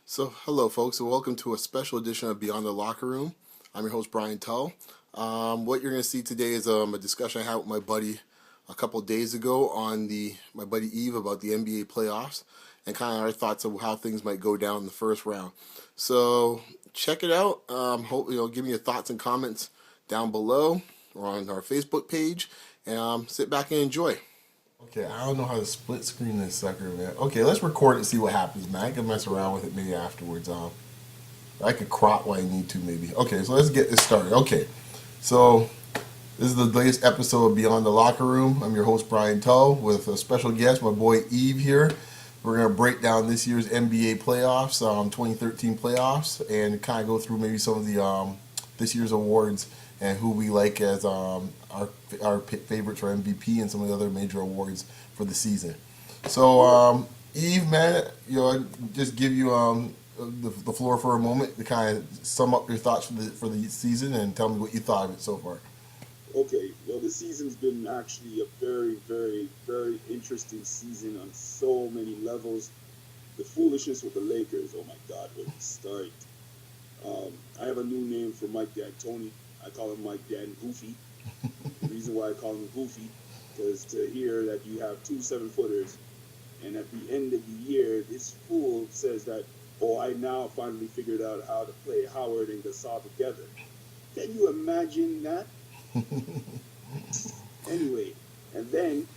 So, hello, folks, and welcome to a special edition of Beyond the Locker Room. I'm your host, Brian Tull. What you're going to see today is a discussion I had with my buddy a couple days ago on my buddy Yves about the NBA playoffs and kind of our thoughts of how things might go down in the first round. So, check it out. Hope give me your thoughts and comments down below or on our Facebook page, and sit back and enjoy. Okay, I don't know how to split screen this sucker, man. Okay, let's record it and see what happens, man. I can mess around with it maybe afterwards. I could crop what I need to, maybe. Okay, so let's get this started. Okay, so this is the latest episode of Beyond the Locker Room. I'm your host, Brian Tull, with a special guest, my boy Yves here. We're going to break down this year's NBA playoffs, 2013 playoffs, and kind of go through maybe some of the this year's awards and who we like as our favorites for MVP and some of the other major awards for the season. So, Yves, man, just give you the floor for a moment to kind of sum up your thoughts for the season and tell me what you thought of it so far. Okay, well, this season's been actually a very, very, very interesting season on so many levels. The foolishness with the Lakers, oh my God, where to start? I have a new name for Mike D'Antoni. I call him Mike Dan Goofy. The reason why I call him Goofy, because to hear that you have two 7-footers, and at the end of the year, this fool says that, oh, I now finally figured out how to play Howard and Gasol together. Can you imagine that? Anyway, and then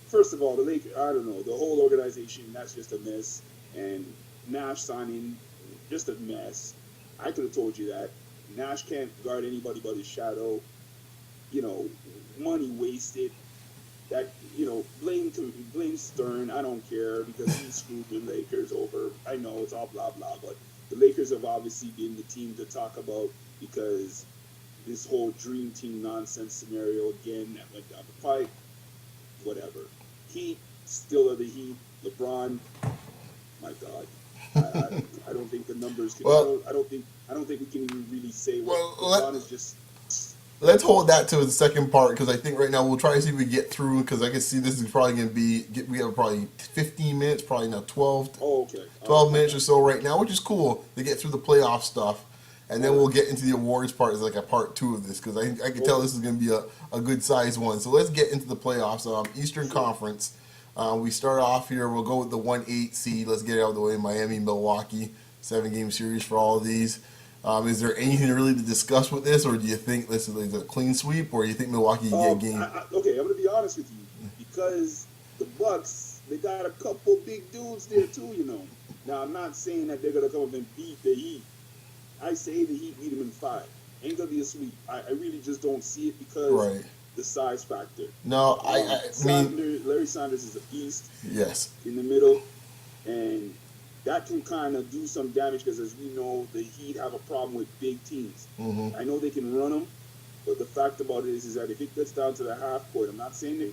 first of all, the Lakers, I don't know, the whole organization, that's just a mess. And Nash signing, just a mess. I could have told you that. Nash can't guard anybody but his shadow. Money wasted. That, blame Stern. I don't care because he screwed the Lakers over. I know it's all blah, blah, but the Lakers have obviously been the team to talk about because this whole dream team nonsense scenario again that went down the pipe, whatever. Heat, still are the Heat. LeBron, my God, I don't think the numbers can. Well, I don't think we can even really say what LeBron is just. Let's hold that to the second part because I think right now we'll try to see if we get through because I can see this is probably going to be we have probably 15 minutes, probably now 12. Oh, okay. 12 minutes or so right now, which is cool to get through the playoff stuff. And then we'll get into the awards part as like a part 2 of this because I can tell this is going to be a good size one. So let's get into the playoffs. Eastern Conference. We start off here. We'll go with the 1-8 seed. Let's get it out of the way. Miami, Milwaukee, 7-game series for all of these. Is there anything really to discuss with this, or do you think this is a clean sweep, or do you think Milwaukee can get a game? Okay, I'm going to be honest with you because the Bucks, they got a couple big dudes there too. Now I'm not saying that they're going to come up and beat the Heat. I say the Heat beat them in 5. Ain't gonna be a sweep. I really just don't see it because the size factor. No, I mean Larry Sanders is a beast. Yes. In the middle, and that can kind of do some damage because, as we know, the Heat have a problem with big teams. Mm-hmm. I know they can run them, but the fact about it is that if it gets down to the half court, I'm not saying they're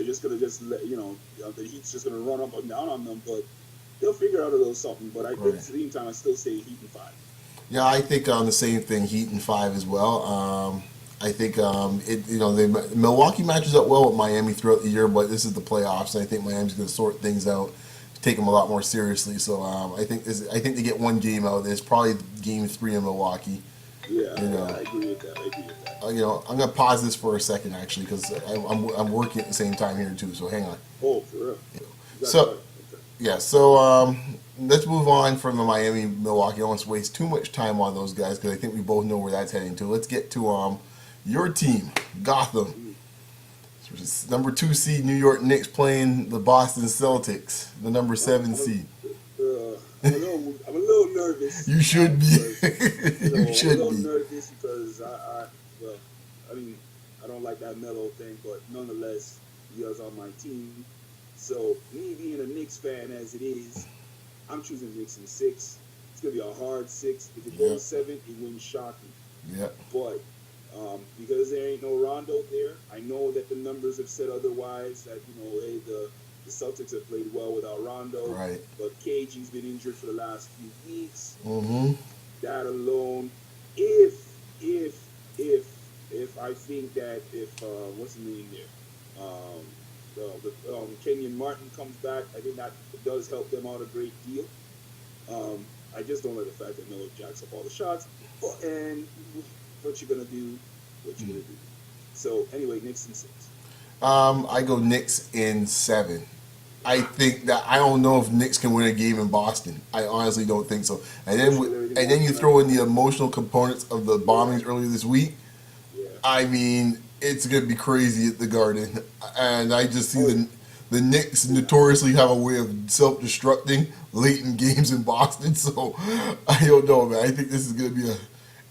just gonna let the Heat's just gonna run up and down on them, but they'll figure out a little something. But I think at the same time, I still say Heat in 5. Yeah, I think on the same thing, Heat in 5 as well. I think Milwaukee matches up well with Miami throughout the year, but this is the playoffs, and I think Miami's going to sort things out, take them a lot more seriously. So I think they get one game out of this, probably Game 3 in Milwaukee. Yeah, I agree with that. I'm going to pause this for a second actually because I'm working at the same time here too. So hang on. Oh, for real. So let's move on from the Miami, Milwaukee. I don't want to waste too much time on those guys because I think we both know where that's heading to. Let's get to your team, Gotham. Number 2 seed New York Knicks playing the Boston Celtics, the number 7 seed. I'm a little nervous. You should be. You should be. I'm a little nervous because I don't like that mellow thing, but nonetheless, you guys are my team. So me being a Knicks fan as it is, I'm choosing Knicks in 6. It's gonna be a hard 6. If it goes 7, it wouldn't shock me. Yeah. But because there ain't no Rondo there, I know that the numbers have said otherwise. That the Celtics have played well without Rondo. Right. But KG's been injured for the last few weeks. Mm-hmm. That alone, if I think that if what's the name there, Kenyon Martin comes back, I think that does help them out a great deal. I just don't like the fact that Melo jacks up all the shots. And what you gonna do? What you gonna do? So anyway, Knicks in 6. I go Knicks in 7. I think that I don't know if Knicks can win a game in Boston. I honestly don't think so. And then you throw in the emotional components of the bombings earlier this week. Yeah. I mean, it's gonna be crazy at the Garden, and I just see the Knicks notoriously have a way of self-destructing late in games in Boston. So I don't know, man. I think this is gonna be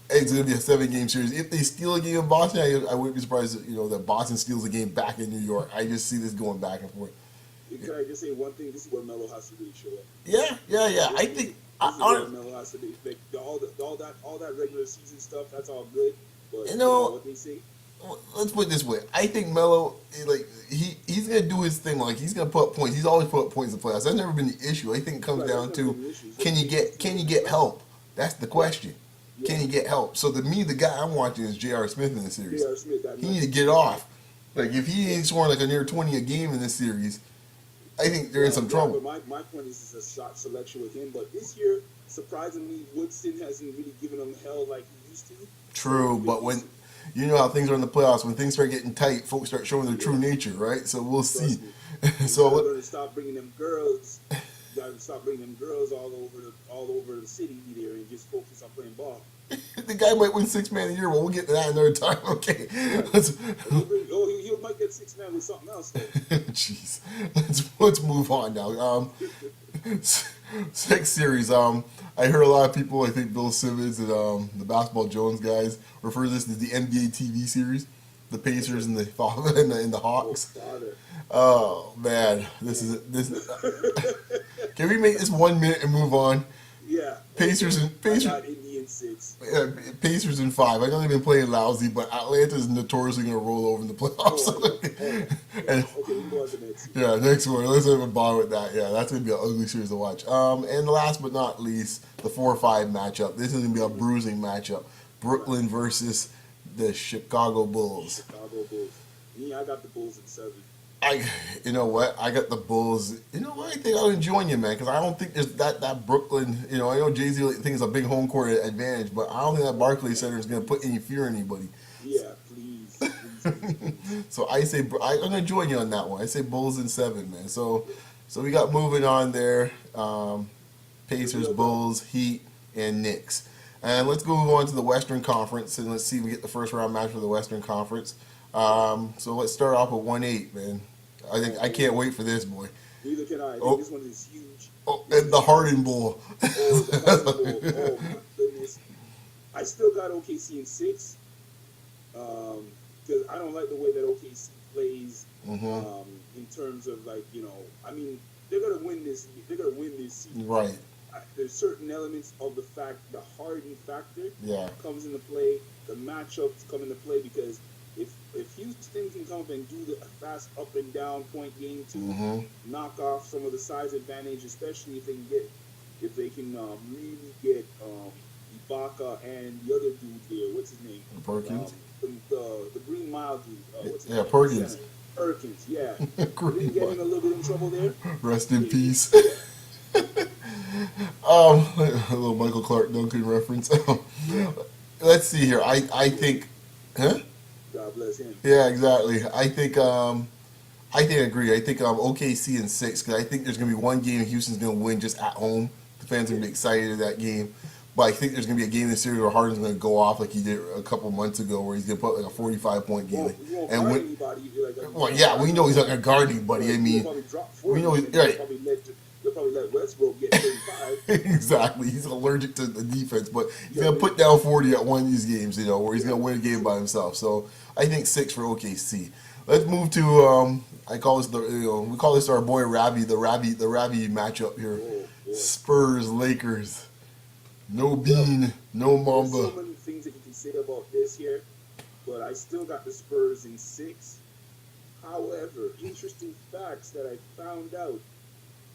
it's gonna be a 7-game series. If they steal a game in Boston, I wouldn't be surprised that Boston steals a game back in New York. I just see this going back and forth. Can I just say one thing? This is where Melo has to really show up. Yeah. I think this is where Melo has to be. Like, all that regular season stuff. That's all good. But you know what they say. Let's put it this way. I think Melo, he's gonna do his thing. Like, he's gonna put up points. He's always put up points in the playoffs. That's never been the issue. I think it comes down to can you get help? That's the question. Yeah. Can you get help? So to me, the guy I'm watching is J.R. Smith in the series. J.R. Smith, he needs to get off. Like, if he ain't scoring like a near 20 a game in this series, I think they're in some trouble. But my point is a shot selection with him. But this year, surprisingly, Woodson hasn't really given him hell like he used to. True, but when you know how things are in the playoffs, when things start getting tight, folks start showing their true nature, right? So we'll see. So we're gonna stop bringing them girls. You gotta stop bringing them girls all over the city there and just focus on playing ball. The guy might win 6 man a year, but we'll get to that another time. Okay. He might get 6 man with something else. Jeez. Let's move on now. 6 series. I heard a lot of people. I think Bill Simmons and the Basketball Jones guys refer to this as the NBA TV series. The Pacers and the Hawks. Oh man, this. Can we make this 1 minute and move on? Yeah. Pacers. Indian 6. Yeah, Pacers in 5. I know they've been playing lousy, but Atlanta is notoriously going to roll over in the playoffs. Okay, we go on to next. Yeah, next one. Let's have a bother with that. Yeah, that's going to be an ugly series to watch. And last but not least, the 4-5 matchup. This is going to be a bruising matchup. Brooklyn versus the Chicago Bulls. Yeah, I got the Bulls in 7. You know what? I got the Bulls. You know what? I think I'll join you, man, because I don't think there's that Brooklyn. I know Jay-Z thinks it's a big home court advantage, but I don't think that Barclays Center is going to put any fear in anybody. Yeah, please. So I say I'm going to join you on that one. I say Bulls in 7, man. So we got moving on there. Pacers, Bulls, Heat, and Knicks. And let's go on to the Western Conference, and let's see if we get the first round match for the Western Conference. So let's start off with 1-8, man. I can't wait for this, boy. Neither can I. I think this one is huge. Oh, and the Harden Bowl. The Harden Bowl. Oh my goodness. I still got OKC in 6. Because I don't like the way that OKC plays. In terms of I mean, they're gonna win this. They're gonna win this season. Right. There's certain elements of the Harden factor comes into play. The matchups come into play because if Houston can come up and do the fast up and down point game to knock off some of the size advantage, especially if they can really get Ibaka and the other dude there, what's his name? Perkins. The Green Mile dude. What's his name? Perkins. Perkins, yeah. Getting a little bit in trouble there. Rest in peace. A little Michael Clark Duncan reference. Let's see here. I think, huh? God bless him. Yeah, exactly. I agree. I think OKC in 6 because I think there's gonna be one game Houston's gonna win just at home. The fans are gonna be excited at that game. But I think there's gonna be a game in the series where Harden's gonna go off like he did a couple months ago, where he's gonna put like a 45-point game. And win. Well, yeah, we know he's not gonna guard anybody. I mean, we know he's right. They'll probably let Westbrook get 35. Exactly. He's allergic to the defense, but he's going to put down 40 at one of these games, where he's going to win a game by himself. So I think 6 for OKC. Let's move to we call this our boy Ravi, the Ravi matchup here. Spurs, Lakers. No Bean, no Mamba. There's so many things that you can say about this here, but I still got the Spurs in 6. However, interesting facts that I found out.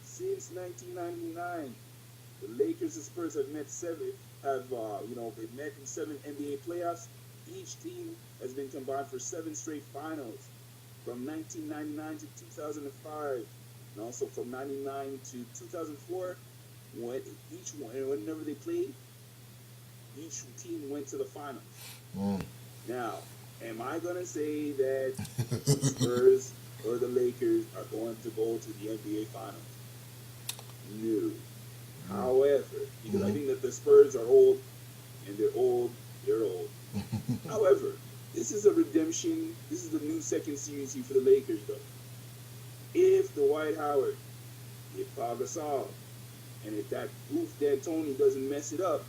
Since 1999, the Lakers and Spurs have met they've met in 7 NBA playoffs. Each team has been combined for 7 straight finals, from 1999 to 2005, and also from 99 to 2004. when whenever they played, each team went to the finals. Now, am I gonna say that the Spurs or the Lakers are going to go to the NBA Finals? No. However, because I think that the Spurs are old, and they're old. However, this is a redemption. This is the new second series here for the Lakers, though. If Dwight Howard, if Pau Gasol, and if that Roof D'Antoni doesn't mess it up,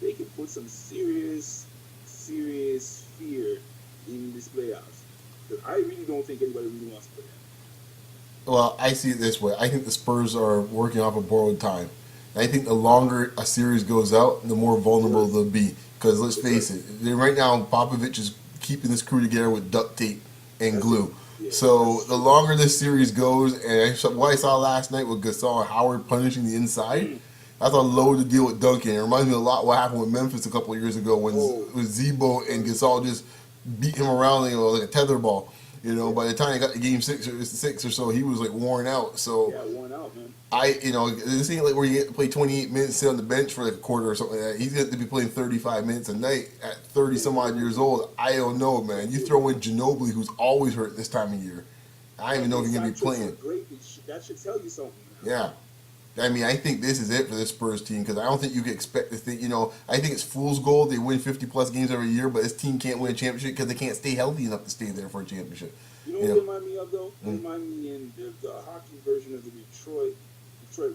they can put some serious fear in this playoffs. Because I really don't think anybody really wants to play that. Well, I see it this way. I think the Spurs are working off of borrowed time. I think the longer a series goes out, the more vulnerable they'll be. Because let's face it, right now Popovich is keeping this crew together with duct tape and glue. So the longer this series goes, and what I saw last night with Gasol and Howard punishing the inside, that's a load to deal with Duncan. It reminds me a lot of what happened with Memphis a couple of years ago when Zebo and Gasol just beat him around like a tetherball. By the time he got to game six or so, he was like worn out. So worn out, man. This ain't like where you get to play 28 minutes, sit on the bench for like a quarter or something like that. He's going to be playing 35 minutes a night at 30 some odd years old. I don't know, man. You throw in Ginobili, who's always hurt this time of year. I don't even know if he's going to be playing. That should tell you something. Yeah. I mean, I think this is it for this Spurs team because I don't think you can expect to think, I think it's fool's gold. They win 50-plus games every year, but this team can't win a championship because they can't stay healthy enough to stay there for a championship. You know what they remind me of, though? They remind me in the hockey version of the Detroit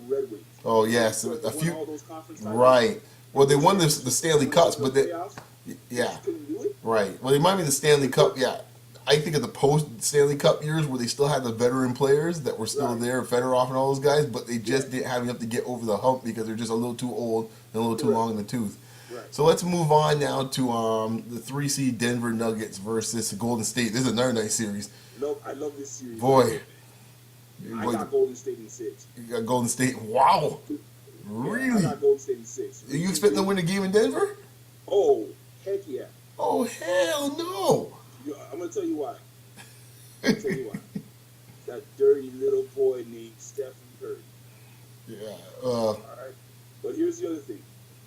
Red Wings. Oh, yes. A few. All those conference titles. Right. Well, they won the Stanley Cups, but they... Yeah. Couldn't do it. Right. Well, they remind me of the Stanley Cup, yeah. I think of the post-Stanley Cup years where they still had the veteran players that were still there, Fedorov and all those guys, but they just didn't have enough to get over the hump because they're just a little too old and a little too long in the tooth. Right. So let's move on now to the 3-seed Denver Nuggets versus Golden State. This is another nice series. I love this series. Boy. I got Golden State in 6. You got Golden State? Wow. Really? I got Golden Take 6. Are you expecting to win the game in Denver? Oh, heck yeah. Oh, hell no. I'm going to tell you why. That dirty little boy named Stephen Curry. Yeah. All right. But here's the other thing.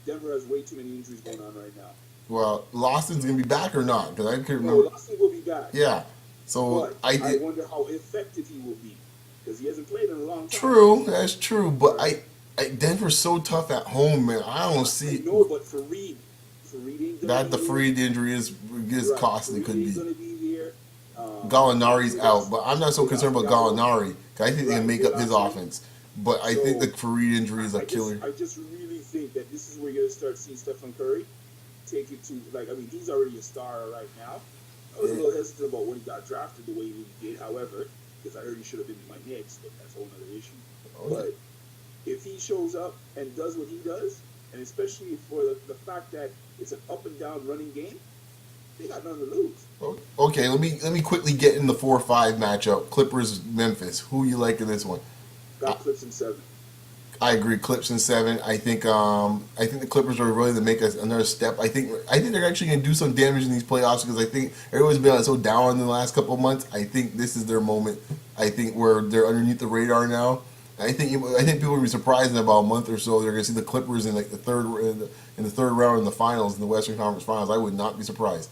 Denver has way too many injuries going on right now. Well, Lawson's going to be back or not? Because I can't remember. No, Lawson will be back. Yeah. So but I wonder how effective he will be. Because he hasn't played in a long time. True. That's true. But Denver's so tough at home, man. I don't see. No, but for Reed the Freed injury is costly. Could be. Gonna be there. Gallinari's out, but I'm not so concerned about Gallinari. I think they can make up his offense. But I think the Fareed injury is a killer. I just really think that this is where you're going to start seeing Stephen Curry take it to, he's already a star right now. I was a little hesitant about when he got drafted the way he did, however, because I heard he should have been in my Knicks, but that's a whole other issue. But if he shows up and does what he does, and especially for the fact that it's an up and down running game, they got nothing to lose. Okay, let me quickly get in the 4-5 matchup. Clippers Memphis. Who you like in this one? Got Clips in 7. I agree. Clips in 7. I think the Clippers are really to make another step. I think they're actually going to do some damage in these playoffs because I think everyone's been so down in the last couple of months. I think this is their moment. I think where they're underneath the radar now. I think people will be surprised in about a month or so. They're going to see the Clippers in the third round in the finals, in the Western Conference Finals. I would not be surprised.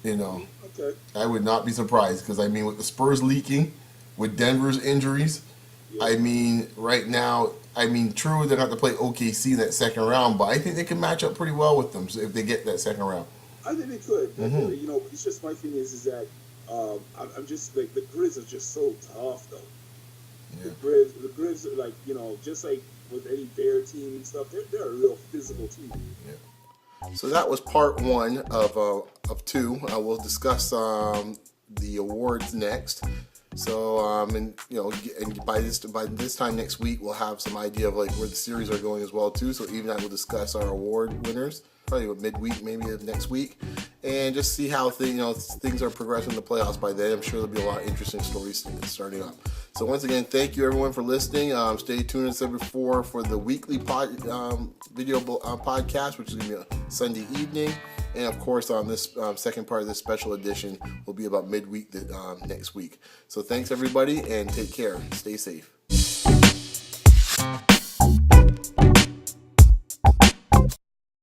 Okay. I would not be surprised because with the Spurs leaking, with Denver's injuries, right now, true they're not to play OKC in that second round, but I think they can match up pretty well with them if they get that second round. I think they could. Mm-hmm. It's just my thing is that I'm just like the Grizz are just so tough though. Yeah. The Grizz are just like with any Bear team and stuff, they're a real physical team. Yeah. So that was part 1 of 2. We'll discuss the awards next. So and by this time next week we'll have some idea of where the series are going as well too. So Eve and I will discuss our award winners probably midweek maybe of next week, and just see how things are progressing in the playoffs by then. I'm sure there'll be a lot of interesting stories starting up. So once again, thank you everyone for listening. Stay tuned, as I said before, for the weekly video podcast, which is going to be a Sunday evening. And of course, on this second part of this special edition will be about midweek next week. So thanks everybody, and take care. Stay safe.